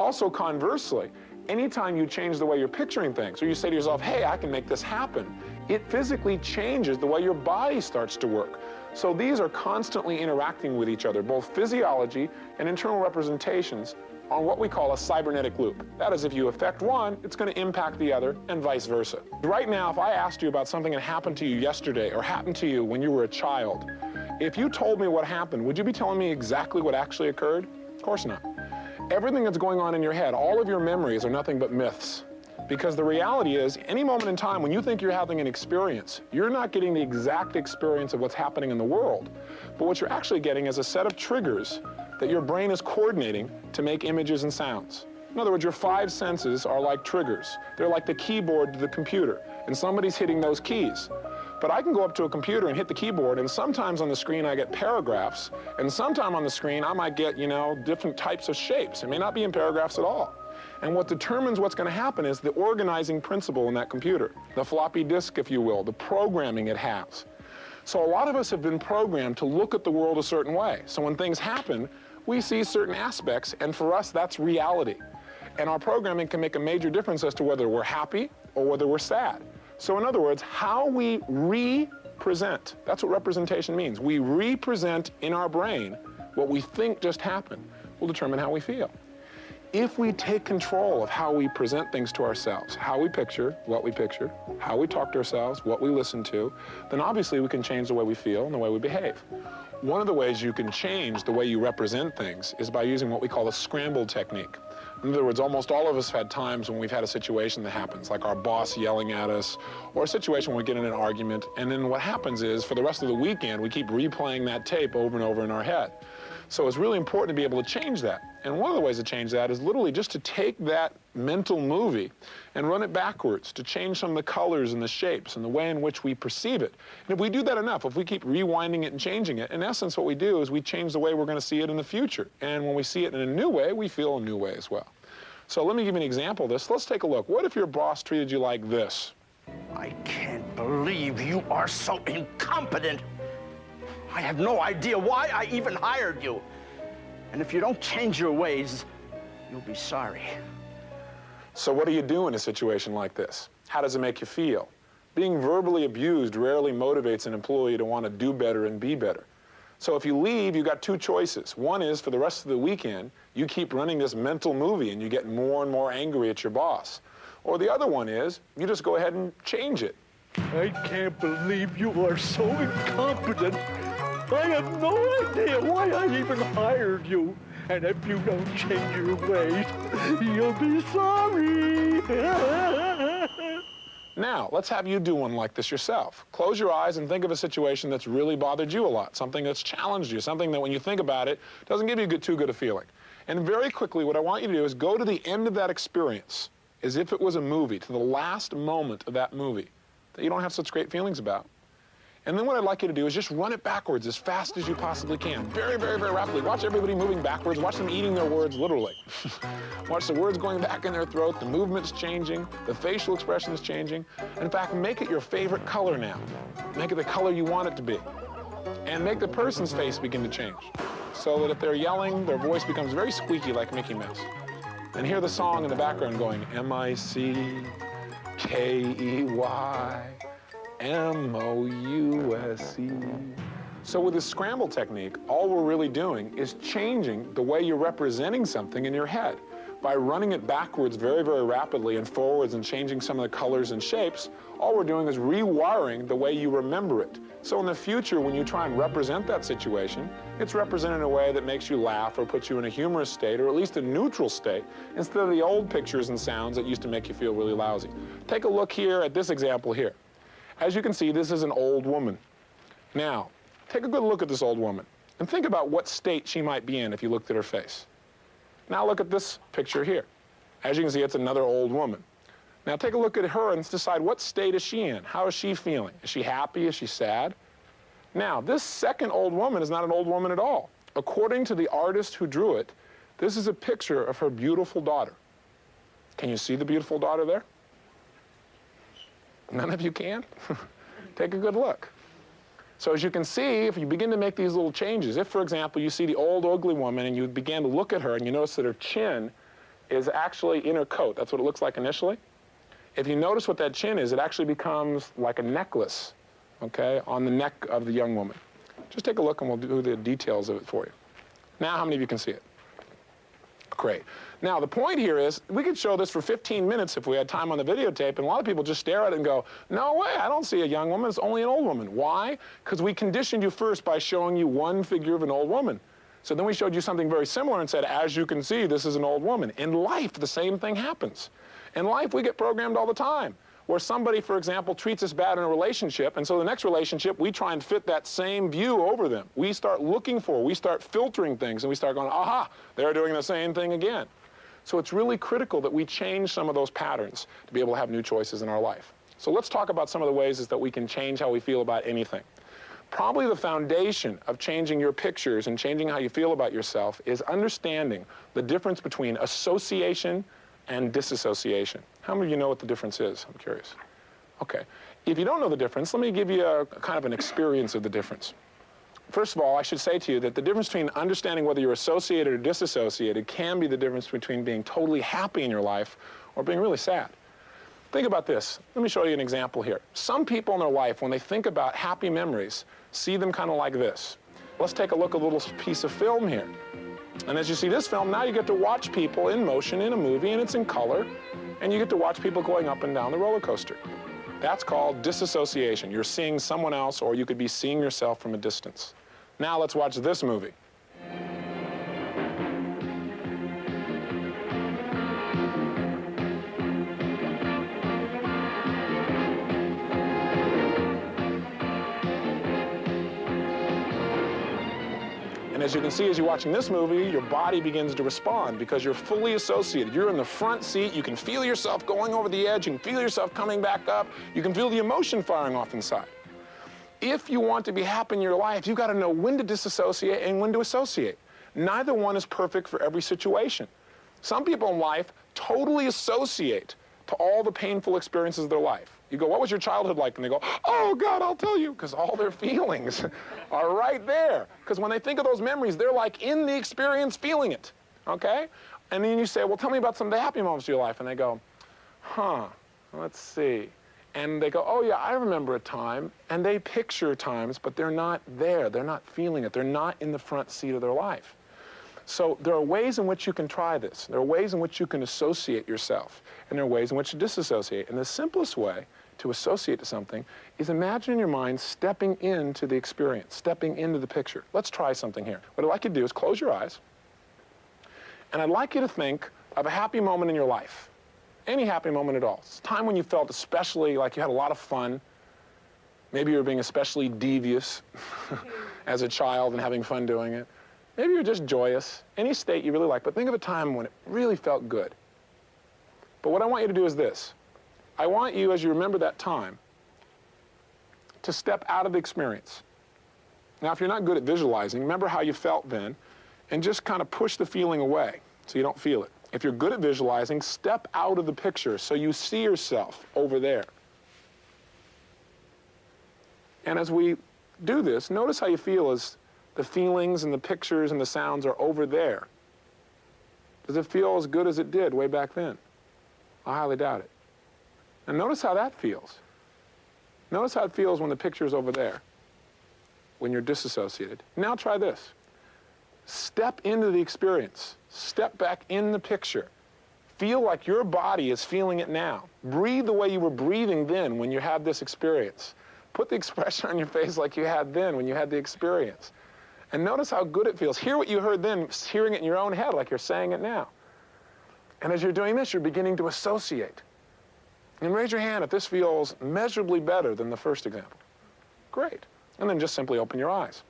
Also, conversely, anytime you change the way you're picturing things, or you say to yourself, hey, I can make this happen, it physically changes the way your body starts to work. So these are constantly interacting with each other, both physiology and internal representations, on what we call a cybernetic loop. That is, if you affect one, it's going to impact the other, and vice versa. Right now, if I asked you about something that happened to you yesterday or happened to you when you were a child, if you told me what happened, would you be telling me exactly what actually occurred? Of course not. Everything that's going on in your head, all of your memories are nothing but myths. Because the reality is, any moment in time when you think you're having an experience, you're not getting the exact experience of what's happening in the world, but what you're actually getting is a set of triggers that your brain is coordinating to make images and sounds. In other words, your five senses are like triggers. They're like the keyboard to the computer, and somebody's hitting those keys. But I can go up to a computer and hit the keyboard, and sometimes on the screen I get paragraphs, and sometime on the screen I might get, different types of shapes. It may not be in paragraphs at all. And what determines what's going to happen is the organizing principle in that computer, the floppy disk, if you will, the programming it has. So a lot of us have been programmed to look at the world a certain way. So when things happen, we see certain aspects, and for us, that's reality. And our programming can make a major difference as to whether we're happy or whether we're sad. So in other words, how we represent, that's what representation means. We represent in our brain what we think just happened will determine how we feel. If we take control of how we present things to ourselves, how we picture, what we picture, how we talk to ourselves, what we listen to, then obviously we can change the way we feel and the way we behave. One of the ways you can change the way you represent things is by using what we call a scramble technique. In other words, almost all of us have had times when we've had a situation that happens, like our boss yelling at us, or a situation where we get in an argument, and then what happens is, for the rest of the weekend, we keep replaying that tape over and over in our head. So it's really important to be able to change that. And one of the ways to change that is literally just to take that mental movie and run it backwards, to change some of the colors and the shapes and the way in which we perceive it. And if we do that enough, if we keep rewinding it and changing it, in essence what we do is we change the way we're going to see it in the future. And when we see it in a new way, we feel a new way as well. So let me give you an example of this. Let's take a look. What if your boss treated you like this? I can't believe you are so incompetent. I have no idea why I even hired you. And if you don't change your ways, you'll be sorry. So what do you do in a situation like this? How does it make you feel? Being verbally abused rarely motivates an employee to want to do better and be better. So if you leave, you've got two choices. One is, for the rest of the weekend, you keep running this mental movie and you get more and more angry at your boss. Or the other one is, you just go ahead and change it. I can't believe you are so incompetent. I have no idea why I even hired you. And if you don't change your ways, you'll be sorry. Now, let's have you do one like this yourself. Close your eyes and think of a situation that's really bothered you a lot, something that's challenged you, something that when you think about it, doesn't give you too good a feeling. And very quickly, what I want you to do is go to the end of that experience as if it was a movie, to the last moment of that movie that you don't have such great feelings about. And then what I'd like you to do is just run it backwards as fast as you possibly can. Very, very, very rapidly. Watch everybody moving backwards. Watch them eating their words, literally. Watch the words going back in their throat, the movement's changing, the facial expression is changing. In fact, make it your favorite color now. Make it the color you want it to be. And make the person's face begin to change, so that if they're yelling, their voice becomes very squeaky like Mickey Mouse. And hear the song in the background going, M-I-C-K-E-Y. M-O-U-S-E. So with the scramble technique, all we're really doing is changing the way you're representing something in your head. By running it backwards very, very rapidly and forwards and changing some of the colors and shapes, all we're doing is rewiring the way you remember it. So in the future, when you try and represent that situation, it's represented in a way that makes you laugh or puts you in a humorous state, or at least a neutral state, instead of the old pictures and sounds that used to make you feel really lousy. Take a look here at this example here. As you can see, this is an old woman. Now, take a good look at this old woman and think about what state she might be in if you looked at her face. Now look at this picture here. As you can see, it's another old woman. Now take a look at her and decide, what state is she in? How is she feeling? Is she happy? Is she sad? Now, this second old woman is not an old woman at all. According to the artist who drew it, this is a picture of her beautiful daughter. Can you see the beautiful daughter there? None of you can? Take a good look. So as you can see, if you begin to make these little changes, if, for example, you see the old ugly woman and you begin to look at her and you notice that her chin is actually inner coat. That's what it looks like initially. If you notice what that chin is, it actually becomes like a necklace, okay, on the neck of the young woman. Just take a look and we'll do the details of it for you. Now, how many of you can see it? Great. Now, the point here is we could show this for 15 minutes if we had time on the videotape, and a lot of people just stare at it and go, no way, I don't see a young woman, it's only an old woman. Why? Because we conditioned you first by showing you one figure of an old woman. So then we showed you something very similar and said, as you can see, this is an old woman. In life, the same thing happens. In life, we get programmed all the time, where somebody, for example, treats us bad in a relationship, and so the next relationship, we try and fit that same view over them. We start looking for, we start filtering things, and we start going, aha, they're doing the same thing again. So it's really critical that we change some of those patterns to be able to have new choices in our life. So let's talk about some of the ways that we can change how we feel about anything. Probably the foundation of changing your pictures and changing how you feel about yourself is understanding the difference between association and disassociation. How many of you know what the difference is? I'm curious. Okay. If you don't know the difference, let me give you a kind of an experience of the difference. First of all, I should say to you that the difference between understanding whether you're associated or disassociated can be the difference between being totally happy in your life or being really sad. Think about this. Let me show you an example here. Some people in their life, when they think about happy memories, see them kind of like this. Let's take a look at a little piece of film here. And as you see this film, now you get to watch people in motion in a movie, and it's in color, and you get to watch people going up and down the roller coaster. That's called disassociation. You're seeing someone else, or you could be seeing yourself from a distance. Now let's watch this movie. And as you can see, as you're watching this movie, your body begins to respond because you're fully associated. You're in the front seat. You can feel yourself going over the edge. You can feel yourself coming back up. You can feel the emotion firing off inside. If you want to be happy in your life, you've got to know when to disassociate and when to associate. Neither one is perfect for every situation. Some people in life totally associate to all the painful experiences of their life. You go, what was your childhood like? And they go, oh, God, I'll tell you, because all their feelings are right there. Because when they think of those memories, they're like in the experience feeling it, okay? And then you say, well, tell me about some of the happy moments of your life. And they go, huh, let's see. And they go, oh, yeah, I remember a time. And they picture times, but they're not there. They're not feeling it. They're not in the front seat of their life. So there are ways in which you can try this. There are ways in which you can associate yourself. And there are ways in which to disassociate. And the simplest way to associate to something is imagine in your mind stepping into the experience, stepping into the picture. Let's try something here. What I'd like you to do is close your eyes. And I'd like you to think of a happy moment in your life. Any happy moment at all. It's a time when you felt especially like you had a lot of fun. Maybe you were being especially devious as a child and having fun doing it. Maybe you're just joyous. Any state you really like, but think of a time when it really felt good. But what I want you to do is this. I want you, as you remember that time, to step out of the experience. Now, if you're not good at visualizing, remember how you felt then, and just kind of push the feeling away so you don't feel it. If you're good at visualizing, step out of the picture so you see yourself over there. And as we do this, notice how you feel as the feelings and the pictures and the sounds are over there. Does it feel as good as it did way back then? I highly doubt it. And notice how that feels. Notice how it feels when the picture's over there, when you're disassociated. Now try this. Step into the experience. Step back in the picture. Feel like your body is feeling it now. Breathe the way you were breathing then when you had this experience. Put the expression on your face like you had then when you had the experience. And notice how good it feels. Hear what you heard then, hearing it in your own head like you're saying it now. And as you're doing this, you're beginning to associate. And raise your hand if this feels measurably better than the first example. Great. And then just simply open your eyes.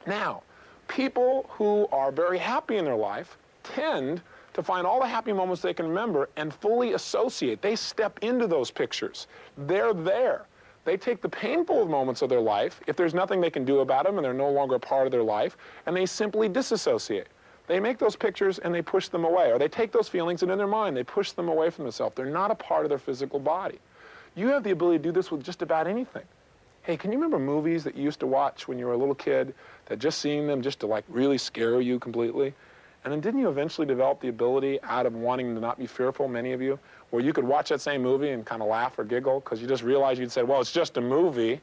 Now, people who are very happy in their life tend to find all the happy moments they can remember and fully associate. They step into those pictures. They're there. They take the painful moments of their life, if there's nothing they can do about them and they're no longer a part of their life, and they simply disassociate. They make those pictures and they push them away. Or they take those feelings and in their mind, they push them away from themselves. They're not a part of their physical body. You have the ability to do this with just about anything. Hey, can you remember movies that you used to watch when you were a little kid that just seeing them just to like really scare you completely? And then didn't you eventually develop the ability, out of wanting to not be fearful, many of you, where you could watch that same movie and kind of laugh or giggle because you just realized you'd said, well, it's just a movie.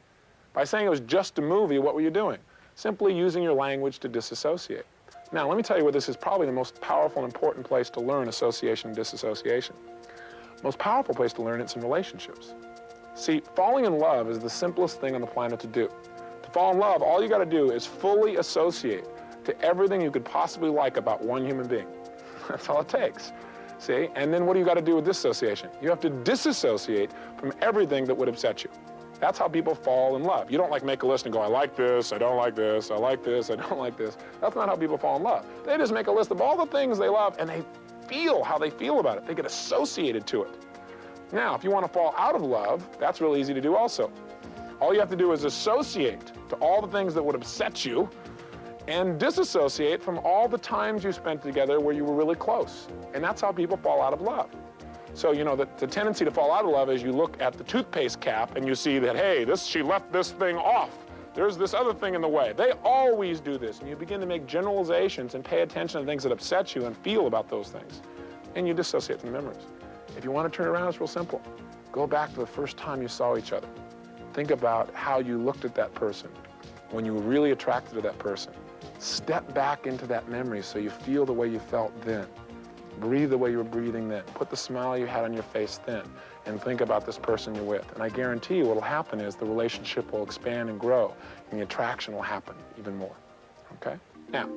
By saying it was just a movie, what were you doing? Simply using your language to disassociate. Now, let me tell you where this is probably the most powerful and important place to learn association and disassociation. Most powerful place to learn it's in relationships. See, falling in love is the simplest thing on the planet to do. To fall in love, all you got to do is fully associate to everything you could possibly like about one human being. That's all it takes. See? And then what do you got to do with disassociation? You have to disassociate from everything that would upset you. That's how people fall in love. You don't like make a list and go, I like this, I don't like this, I like this, I don't like this. That's not how people fall in love. They just make a list of all the things they love and they feel how they feel about it. They get associated to it. Now, if you want to fall out of love, that's real easy to do also. All you have to do is associate to all the things that would upset you and disassociate from all the times you spent together where you were really close. And that's how people fall out of love. So, you know, the tendency to fall out of love is you look at the toothpaste cap and you see that, hey, she left this thing off. There's this other thing in the way. They always do this. And you begin to make generalizations and pay attention to things that upset you and feel about those things. And you dissociate from memories. If you want to turn it around, it's real simple. Go back to the first time you saw each other. Think about how you looked at that person when you were really attracted to that person. Step back into that memory so you feel the way you felt then. Breathe the way you were breathing then. Put the smile you had on your face then. And think about this person you're with. And I guarantee you what will happen is the relationship will expand and grow, and the attraction will happen even more. Okay? Now,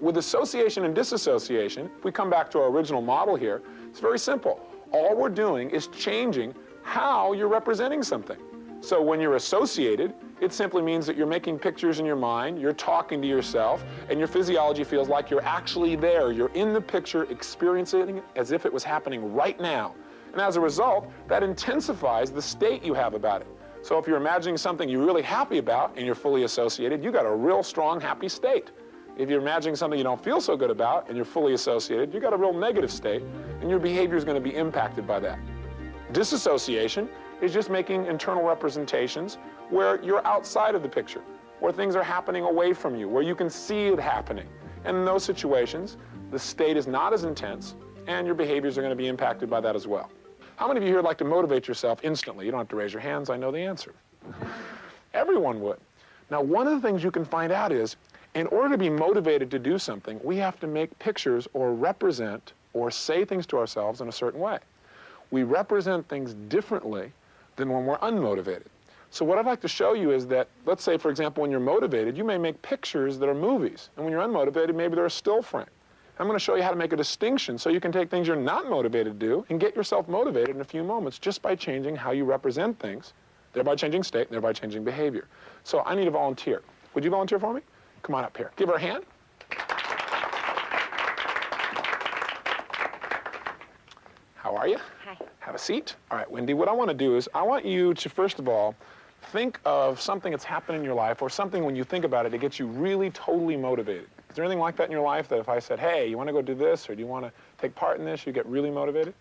with association and disassociation, if we come back to our original model here, it's very simple. All we're doing is changing how you're representing something. So when you're associated, it simply means that you're making pictures in your mind, you're talking to yourself, and your physiology feels like you're actually there. You're in the picture, experiencing it as if it was happening right now. And as a result, that intensifies the state you have about it. So if you're imagining something you're really happy about and you're fully associated, you got a real strong, happy state. If you're imagining something you don't feel so good about and you're fully associated, you got a real negative state, and your behavior is going to be impacted by that. Disassociation is just making internal representations where you're outside of the picture, where things are happening away from you, where you can see it happening. And in those situations, the state is not as intense, and your behaviors are going to be impacted by that as well. How many of you here would like to motivate yourself instantly? You don't have to raise your hands. I know the answer. Everyone would. Now, one of the things you can find out is, in order to be motivated to do something, we have to make pictures or represent or say things to ourselves in a certain way. We represent things differently than when we're unmotivated. So what I'd like to show you is that, let's say, for example, when you're motivated, you may make pictures that are movies. And when you're unmotivated, maybe they're a still frame. I'm going to show you how to make a distinction so you can take things you're not motivated to do and get yourself motivated in a few moments just by changing how you represent things, thereby changing state, and thereby changing behavior. So I need a volunteer. Would you volunteer for me? Come on up here. Give her a hand. How are you? Hi. Have a seat. All right, Wendy, what I want to do is I want you to, first of all, think of something that's happened in your life or something when you think about it, it gets you really totally motivated. Is there anything like that in your life that if I said, hey, you want to go do this or do you want to take part in this, you get really motivated?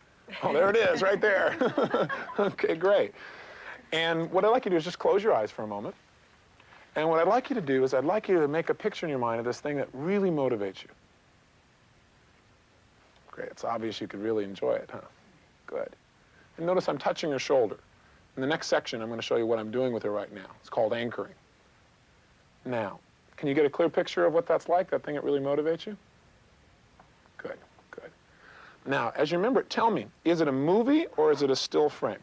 Oh, there it is, right there. Okay, great. And what I'd like you to do is just close your eyes for a moment. And what I'd like you to do is I'd like you to make a picture in your mind of this thing that really motivates you. Great, it's obvious you could really enjoy it, huh? Good. And notice I'm touching her shoulder. In the next section, I'm going to show you what I'm doing with her right now. It's called anchoring. Now, can you get a clear picture of what that's like, that thing that really motivates you? Good, good. Now, as you remember, tell me, is it a movie or is it a still frame?